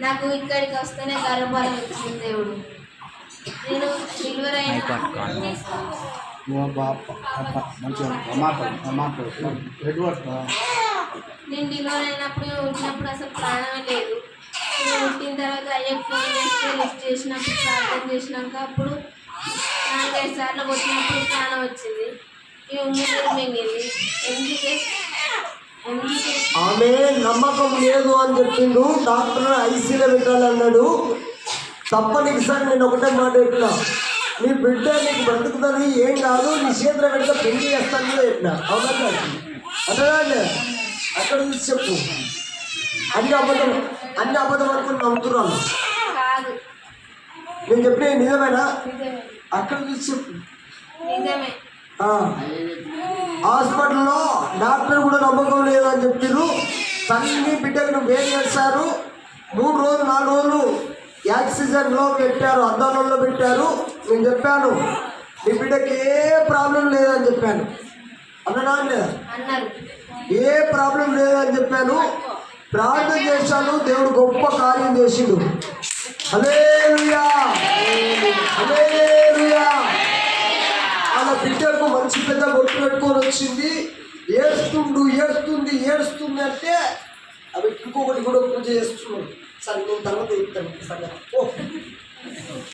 నాకు ఇక్కడికి వస్తేనే గర్భఫలం ఇచ్చింది దేవుడు. నేను డెలివరీ నేను డెలివరీ అయినప్పుడు వచ్చినప్పుడు అసలు ప్రాణమే లేదు. నేను పుట్టిన తర్వాత అయ్యకు ఫోన్ చేస్తే లిఫ్ట్ చేసినప్పుడు ప్రార్థన చేసినాక అప్పుడు 4-5 సార్లు వచ్చినప్పుడు ప్రాణం వచ్చింది. ఈ ఉమ్మిది మింగింది. ఆమె నమ్మకం లేదు అని చెప్పిండు. డాక్టర్ ఐసీలో పెట్టాలన్నాడు. తప్పనికి సార్ నేను ఒకటే మాట చెప్పిన, నీ బిడ్డ నీకు బ్రతుకుతుంది, ఏం కాదు, నీ చేతిలో పెడితే పెళ్లి చేస్తాను చెప్పిన. అవునా అదే అక్కడ చూసి చెప్పు. అన్ని అబద్ధం అనుకుని నమ్ముతున్నాను. నేను చెప్పిన నిజమేనా? అక్కడ చూసి చెప్పు. హాస్పిటల్లో డాక్టర్ కూడా నమ్మకం లేదని చెప్పారు. తల్లి బిడ్డకు వేరు చేస్తారు. 3 రోజులు 4 రోజులు ఆక్సిజన్లో పెట్టారు, అద్దాలలో పెట్టారు. నేను చెప్పాను నీ బిడ్డకి ఏ ప్రాబ్లం లేదని చెప్పాను. అన్నా లేదా? ఏ ప్రాబ్లం లేదని చెప్పాను. ప్రార్థన చేశాను, దేవుడు గొప్ప కార్యం చేసిండు. హల్లెలూయా హల్లెలూయా. వాళ్ళ బిడ్డకు మంచి పెద్ద గొట్టు పెట్టుకొని వచ్చింది. ఏడుస్తుంది అంటే అవి ఇంకొకటి కూడా పూజ చేస్తున్నాడు. సరే నేను తర్వాత చెప్తాను. సరే